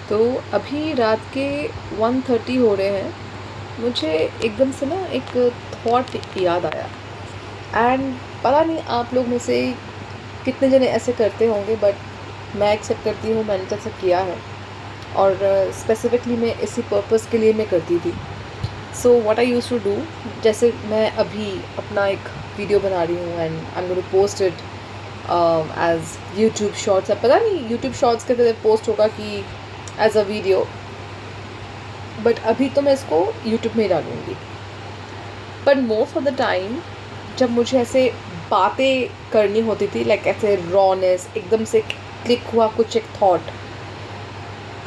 तो अभी रात के 1:30 हो रहे हैं। मुझे एकदम से ना एक थॉट याद आया। एंड पता नहीं आप लोग में से कितने जने ऐसे करते होंगे, बट मैं एक्सेप्ट करती हूँ, मैंने तो ऐसा किया है। और स्पेसिफिकली मैं इसी पर्पस के लिए मैं करती थी। So what I use to do, जैसे मैं अभी अपना एक वीडियो बना रही हूँ and I am going to post it as YouTube shorts. अब पता नहीं यूट्यूब शॉर्ट्स के तरह पोस्ट होगा कि एज अ वीडियो, बट अभी तो मैं इसको यूट्यूब में ही डालूँगी। But most of the time जब मुझे ऐसे बातें करनी होती थी, लाइक ऐसे रॉनेस एकदम से क्लिक हुआ कुछ एक thought,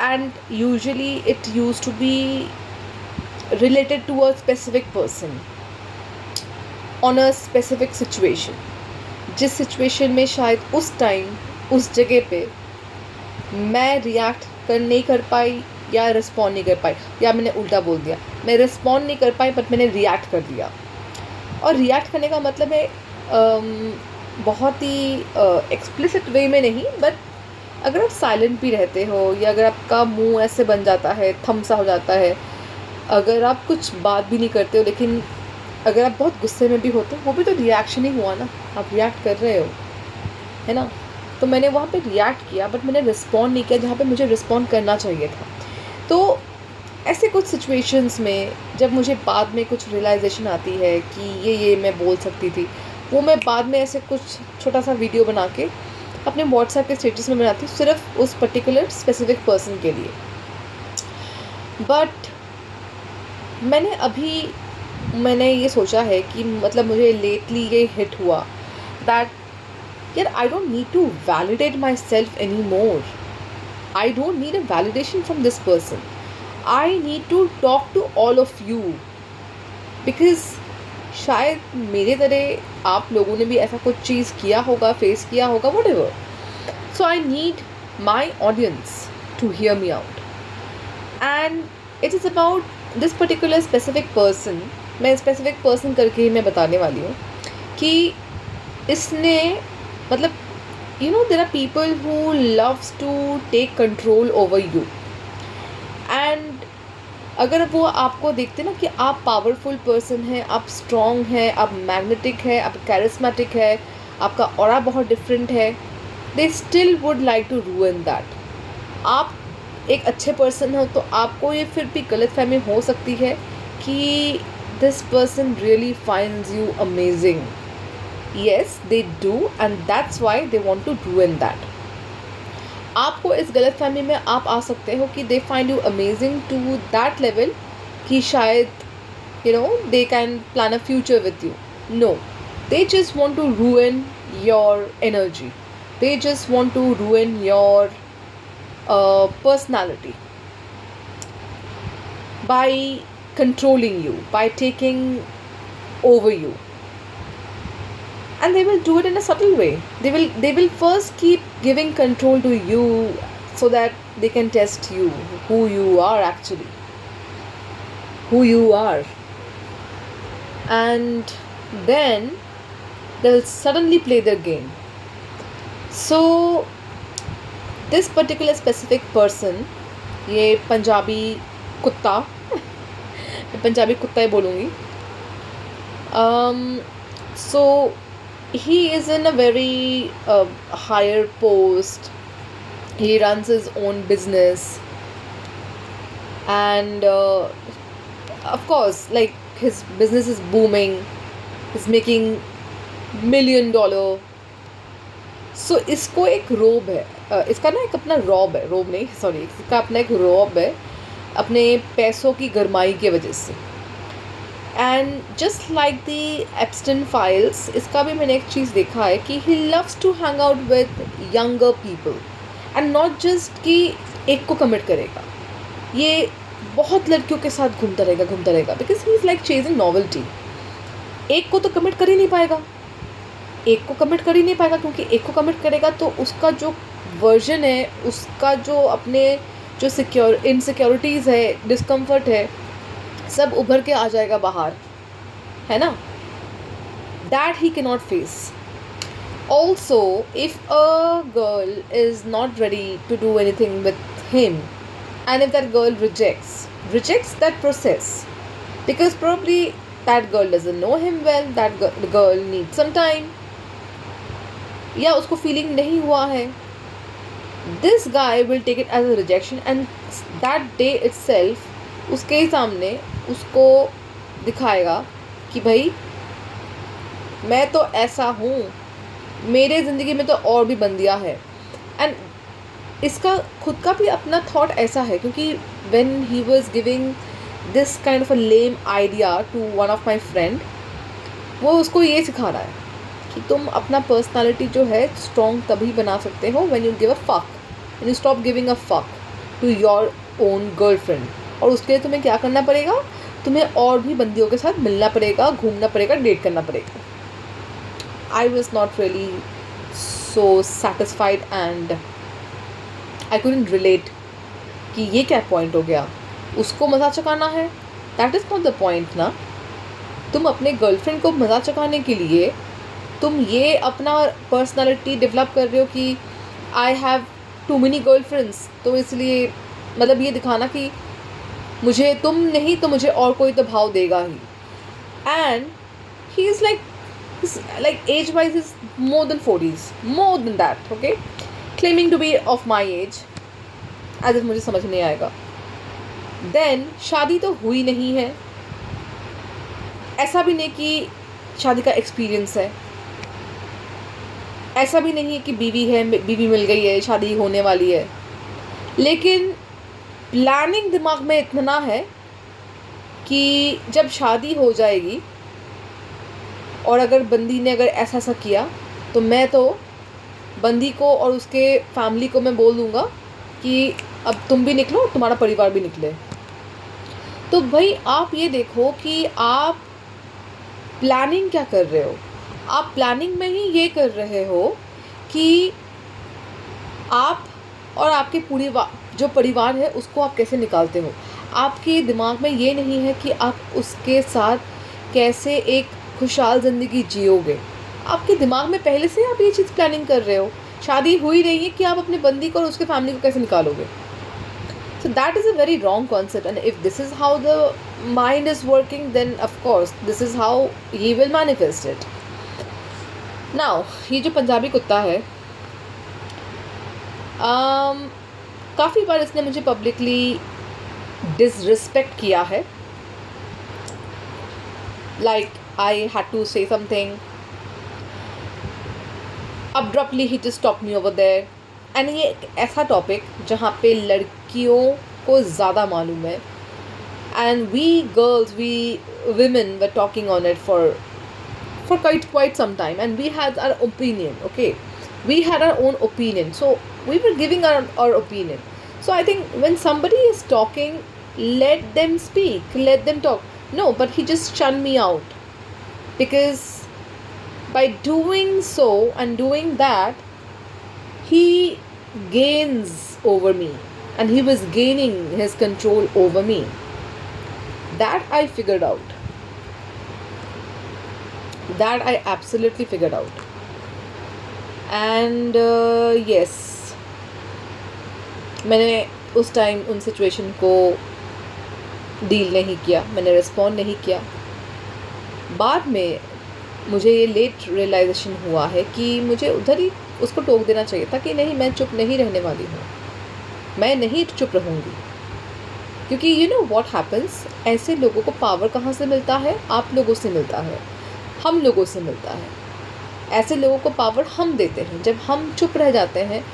and usually it use to be related to a specific person on a specific situation, जिस सिचुएशन में शायद उस टाइम उस जगह पे मैं रिएक्ट कर नहीं कर पाई या रिस्पॉन्ड नहीं कर पाई, या मैंने उल्टा बोल दिया, मैं रिस्पॉन्ड नहीं कर पाई बट मैंने रिएक्ट कर दिया। और रिएक्ट करने का मतलब है बहुत ही एक्सप्लिसिट वे में नहीं, बट अगर आप साइलेंट भी रहते हो या अगर आपका मुंह ऐसे बन जाता है, थम सा हो जाता है, अगर आप कुछ बात भी नहीं करते हो, लेकिन अगर आप बहुत गुस्से में भी होते हो, वो भी तो रिएक्शन ही हुआ ना, आप रिएक्ट कर रहे हो, है ना। तो मैंने वहाँ पे रिएक्ट किया बट मैंने रिस्पॉन्ड नहीं किया जहाँ पे मुझे रिस्पॉन्ड करना चाहिए था। तो ऐसे कुछ सिचुएशंस में जब मुझे बाद में कुछ रियलाइजेशन आती है कि ये मैं बोल सकती थी, वो मैं बाद में ऐसे कुछ छोटा सा वीडियो बना के अपने व्हाट्सएप के स्टेटस में बनाती हूँ, सिर्फ उस पर्टिकुलर स्पेसिफिक पर्सन के लिए। बट मैंने ये सोचा है कि मतलब मुझे लेटली ये हिट हुआ दैट यार I don't need to validate my self any more. I don't need a validation from this person. I need to talk to all of you, because शायद मेरे तरह आप लोगों ने भी ऐसा कुछ चीज़ किया होगा, फेस किया होगा, whatever. So I need my audience to hear me out, and it is about this particular specific person. मैं स्पेसिफिक पर्सन करके ही मैं बताने वाली हूँ कि इसने मतलब there are people who loves to take control over you, and अगर वो आपको देखते ना कि आप पावरफुल पर्सन हैं, आप स्ट्रॉन्ग हैं, आप मैग्नेटिक है, आप कैरिस्मेटिक है, आपका ऑरा बहुत डिफरेंट है, they still would like to ruin that. आप एक अच्छे पर्सन हो तो आपको ये फिर भी गलतफहमी हो सकती है कि this person really finds you amazing. Yes they do, and that's why they want to ruin that. आपको इस गलतफहमी में आप आ सकते हो कि they find you amazing to that level कि शायद they can plan a future with you. No, they just want to ruin your energy. They just want to ruin your personality by controlling you, by taking over you. And they will do it in a subtle way. They will first keep giving control to you so that they can test you, who you are actually, who you are. And then they'll suddenly play their game. So this particular specific person, ये पंजाबी कुत्ता मैं पंजाबी कुत्ता ही बोलूँगी। So he is in a very higher post, he runs his own business, and of course, like, his business is booming, he's making $1 million. सो इसको एक रोब है, इसका ना एक अपना रॉब है, रोब नहीं सॉरी, इसका अपना एक रॉब है अपने पैसों की गरमाई की वजह से। And just like the Epstein files, इसका भी मैंने एक चीज़ देखा है कि he loves to hang out with younger people, and not just कि एक को कमिट करेगा, ये बहुत लड़कियों के साथ घूमता रहेगा because he is like chasing novelty. एक को तो कमिट कर ही नहीं पाएगा, क्योंकि एक को कमिट करेगा तो उसका जो वर्जन है, उसका जो अपने जो इनसिक्योरिटीज़ है, डिस्कम्फर्ट है, सब उभर के आ जाएगा बाहर, है ना। That he can not face. Also if a girl is not ready to do anything with him, And if that girl rejects that process, because probably that girl doesn't know him well, that girl needs some time, या उसको feeling नहीं हुआ है, this guy will take it as a rejection, and that day itself उसके सामने उसको दिखाएगा कि भाई मैं तो ऐसा हूँ, मेरे ज़िंदगी में तो और भी बंदियाँ है. एंड इसका खुद का भी अपना थॉट ऐसा है, क्योंकि when he was giving this kind of a lame idea to one of my friend, वो उसको ये सिखा रहा है कि तुम अपना पर्सनालिटी जो है स्ट्रॉन्ग तभी बना सकते हो when you give a fuck, when you stop giving a fuck to your own girlfriend. और उसके लिए तुम्हें क्या करना पड़ेगा, तुम्हें और भी बंदियों के साथ मिलना पड़ेगा, घूमना पड़ेगा, डेट करना पड़ेगा. I was not really so satisfied and I couldn't relate कि ये क्या पॉइंट हो गया, उसको मज़ा चकाना है. That is not the point ना. तुम अपने गर्लफ्रेंड को मज़ा चकाने के लिए तुम ये अपना पर्सनालिटी डेवलप कर रहे हो कि I have too many girlfriends, तो इसलिए मतलब ये दिखाना कि मुझे तुम नहीं तो मुझे और कोई तो भाव देगा ही. And he is like age wise is more than 40s, more than that, okay, claiming to be of my age as if मुझे समझ नहीं आएगा. देन शादी तो हुई नहीं है, ऐसा भी नहीं कि शादी का एक्सपीरियंस है, ऐसा भी नहीं है कि बीवी है, बीवी मिल गई है, शादी होने वाली है, लेकिन प्लानिंग दिमाग में इतना है कि जब शादी हो जाएगी और अगर बंदी ने अगर ऐसा ऐसा किया तो मैं तो बंदी को और उसके फैमिली को मैं बोल दूँगा कि अब तुम भी निकलो, तुम्हारा परिवार भी निकले. तो भाई आप ये देखो कि आप प्लानिंग क्या कर रहे हो. आप प्लानिंग में ही ये कर रहे हो कि आप और आपके पूरी जो परिवार है उसको आप कैसे निकालते हो. आपके दिमाग में ये नहीं है कि आप उसके साथ कैसे एक खुशहाल ज़िंदगी जियोगे. आपके दिमाग में पहले से आप ये चीज़ प्लानिंग कर रहे हो. शादी हुई नहीं है कि आप अपने बंदी को और उसके फैमिली को कैसे निकालोगे. So that is a very wrong concept, and if this is how the mind is working, then of course this is how he will manifest it. Now ये जो पंजाबी कुत्ता है, काफ़ी बार इसने मुझे पब्लिकली डिसरिस्पेक्ट किया है. Like I had to say something. Abruptly he just stopped me over there. And ये एक ऐसा टॉपिक जहाँ पे लड़कियों को ज़्यादा मालूम है. And we girls, we women were talking on it for quite some time, and we had our opinion. Okay, we had our own opinion, so we were giving our opinion. So I think when somebody is talking, let them speak, let them talk. No, but he just shunned me out, because by doing so and doing that, he gains over me, and he was gaining his control over me. That I figured out. That I absolutely figured out. And yes, मैंने उस time उन situation को deal नहीं किया, मैंने respond नहीं किया. बाद में मुझे ये लेट रियलाइजेशन हुआ है कि मुझे उधर ही उसको टोक देना चाहिए था कि नहीं, मैं चुप नहीं रहने वाली हूँ, मैं नहीं चुप रहूँगी. क्योंकि यू नो व्हाट हैपन्स, ऐसे लोगों को पावर कहाँ से मिलता है? आप लोगों से मिलता है, हम लोगों से मिलता है. ऐसे लोगों को पावर हम देते हैं. जब हम चुप रह जाते हैं,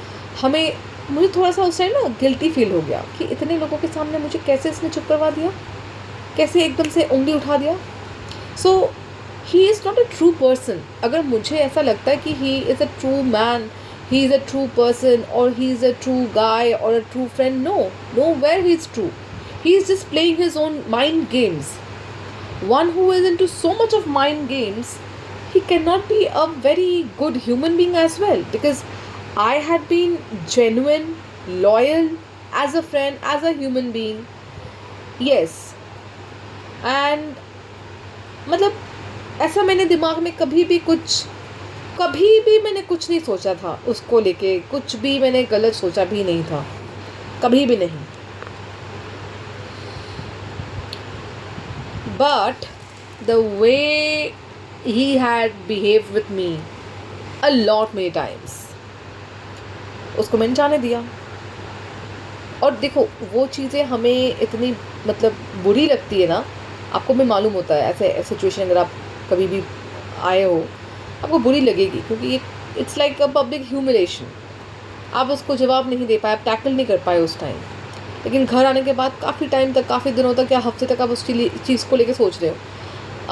हमें मुझे थोड़ा सा उस टाइम ना गिल्टी फील हो गया कि इतने लोगों के सामने मुझे कैसे इसने चुप करवा दिया, कैसे एकदम से उंगली उठा दिया. So he is not a true person. अगर मुझे ऐसा लगता है कि he is a true man, he is a true person, or he is a true guy or a true friend, nowhere he is true. He is just playing his own mind games. One who is into so much of mind games, he cannot be a very good human being as well, because I had been genuine, loyal as a friend, as a human being. Yes. And मतलब ऐसा मैंने दिमाग में कभी भी मैंने कुछ नहीं सोचा था उसको लेके, कुछ भी मैंने गलत सोचा भी नहीं था, कभी भी नहीं. But the way he had behaved with me a lot many times, उसको मैंने जाने दिया. और देखो वो चीज़ें हमें इतनी मतलब बुरी लगती है ना, आपको भी मालूम होता है ऐसे सिचुएशन अगर आप कभी भी आए हो आपको बुरी लगेगी, क्योंकि ये it's like a public humiliation. आप उसको जवाब नहीं दे पाए, आप टैकल नहीं कर पाए उस टाइम, लेकिन घर आने के बाद काफ़ी टाइम तक, काफ़ी दिनों तक या हफ्ते तक आप उस चीज़ को लेके सोच रहे हो.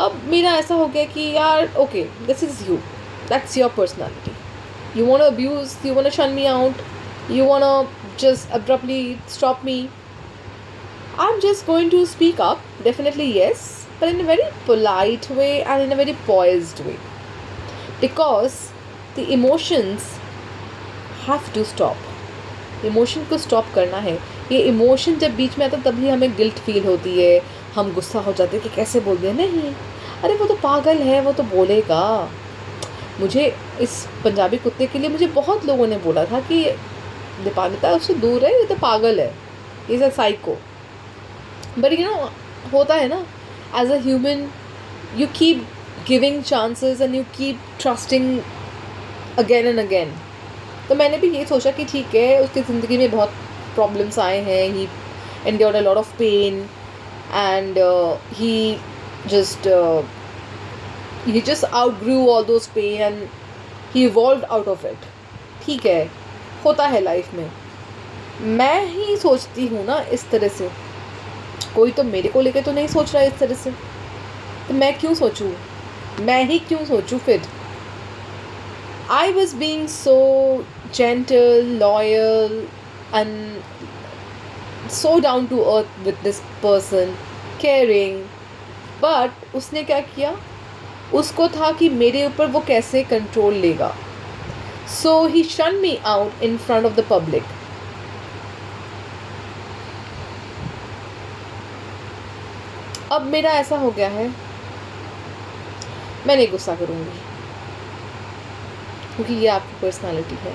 अब मेरा ऐसा हो गया कि यार okay, this is you, that's your personality. You want to abuse, you want to shun me out, you wanna just abruptly stop me. I'm just going to speak up, definitely yes, but in a very polite way and in a very poised way, because the emotions have to stop. Emotion को stop करना है. ये emotion जब बीच में आता है तभी हमें गिल्ट फील होती है, हम गुस्सा हो जाते हैं कि कैसे बोल दिया. नहीं, अरे वो तो पागल है, वो तो बोलेगा. मुझे इस पंजाबी कुत्ते के लिए मुझे बहुत लोगों ने बोला था कि दीपान्विता उससे दूर है, ये तो पागल है, is a psycho. But you know होता है ना, as a human you keep giving chances and you keep trusting again and again. तो मैंने भी ये सोचा कि ठीक है, उसकी ज़िंदगी में बहुत प्रॉब्लम्स आए हैं, he endured a lot of pain and he just outgrew all those pain and he evolved out of it. ठीक है, होता है लाइफ में. मैं ही सोचती हूँ ना इस तरह से, कोई तो मेरे को लेके तो नहीं सोच रहा है इस तरह से, तो मैं क्यों सोचूँ, मैं ही क्यों सोचूँ फिर. I was being so gentle, loyal and so down to earth with this person, caring. But उसने क्या किया, उसको था कि मेरे ऊपर वो कैसे कंट्रोल लेगा. So he shunned me out in front of the public. अब मेरा ऐसा हो गया है, मैं नहीं गुस्सा करूँगी, क्योंकि ये आपकी पर्सनालिटी है,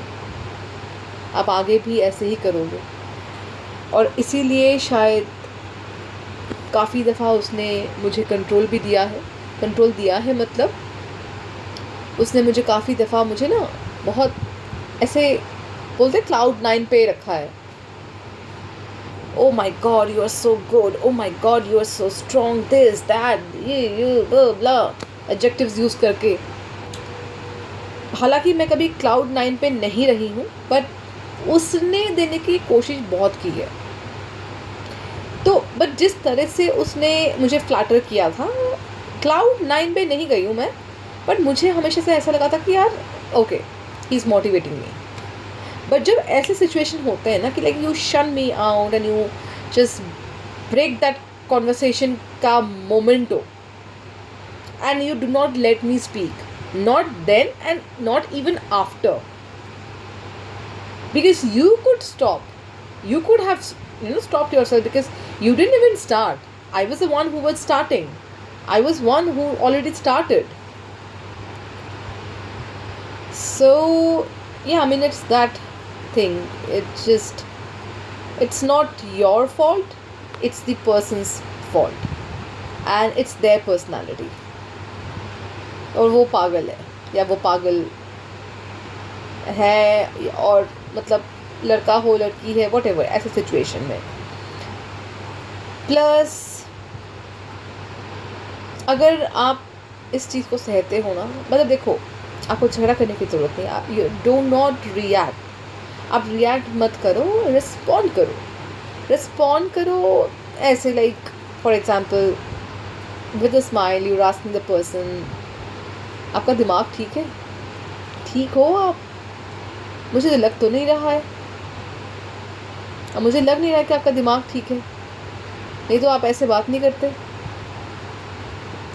आप आगे भी ऐसे ही करोगे. और इसीलिए शायद काफ़ी दफ़ा उसने मुझे कंट्रोल भी दिया है. कंट्रोल दिया है मतलब उसने मुझे काफ़ी दफ़ा मुझे ना बहुत ऐसे बोलते क्लाउड 9 पे रखा है. Oh my God you are so good, oh my God you are so strong, this that, ये ब्ला एडजेक्टिव्स यूज़ करके. हालांकि मैं कभी क्लाउड 9 पे नहीं रही हूँ, बट उसने देने की कोशिश बहुत की है. तो बट जिस तरह से उसने मुझे फ्लैटर किया था, क्लाउड 9 पे नहीं गई हूँ मैं, बट मुझे हमेशा से ऐसा लगा था कि यार okay, he is motivating me. But जब ऐसे सिचुएशन होते हैं ना कि like you shun me out and you just break that conversation का momentum and you do not let me speak, not then and not even after, because you could stop, you could have stopped yourself, because you didn't even start. I was the one who was starting, I was one who already started. So yeah, I mean it's that thing, it's not your fault, it's the person's fault and it's their personality. और वो पागल है या वो पागल है, और मतलब लड़का हो लड़की है, वट एवर, ऐसे सिचुएशन में. प्लस अगर आप इस चीज़ को सहते हो ना, मतलब देखो आपको झगड़ा करने की ज़रूरत नहीं, यू डो नॉट रिएक्ट. आप रिएक्ट मत करो, रिस्पॉन्ड करो. रिस्पॉन्ड करो ऐसे like for example with a smile you are asking the person, आपका दिमाग ठीक है, ठीक हो आप, मुझे तो लग तो नहीं रहा है, अब मुझे लग नहीं रहा कि आपका दिमाग ठीक है, नहीं तो आप ऐसे बात नहीं करते.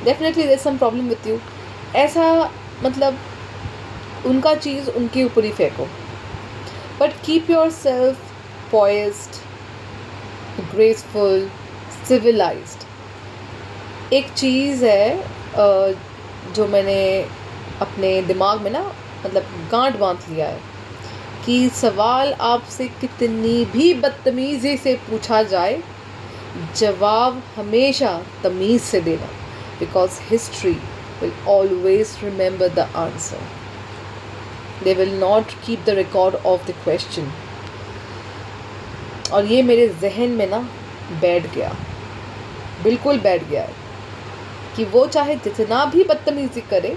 Definitely there is some problem with you. ऐसा मतलब उनका चीज़ उनके ऊपर ही फेंको, but keep yourself poised, graceful, civilized. एक चीज़ है जो मैंने अपने दिमाग में ना मतलब गांठ बांध लिया है कि सवाल आपसे कितनी भी बदतमीज़ी से पूछा जाए, जवाब हमेशा तमीज़ से देना, because history will always remember the answer, they will not keep the record of the question. और ये मेरे जहन में ना बैठ गया, बिल्कुल बैठ गया है कि वो चाहे जितना भी बदतमीज़ी करे,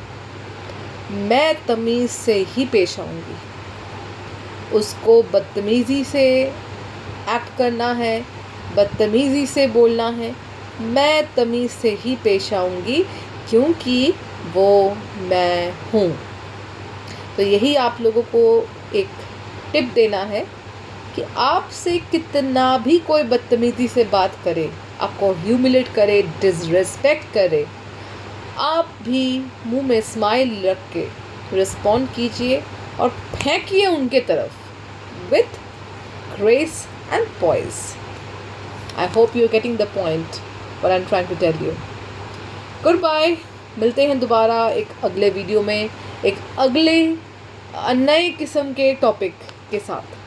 मैं तमीज़ से ही पेश आऊँगी। उसको बदतमीज़ी से एक्ट करना है, बदतमीज़ी से बोलना है, मैं तमीज़ से ही पेश आऊँगी, क्योंकि वो मैं हूँ। तो यही आप लोगों को एक टिप देना है कि आपसे कितना भी कोई बदतमीज़ी से बात करे, आपको ह्यूमिलेट करे, डिसरिस्पेक्ट करे, आप भी मुंह में स्माइल रख के रिस्पॉन्ड कीजिए और फेंकिए उनके तरफ with grace and poise. I hope you are getting the point what I am trying to tell you. Goodbye, मिलते हैं दोबारा एक अगले वीडियो में, एक अगले नए किस्म के टॉपिक के साथ।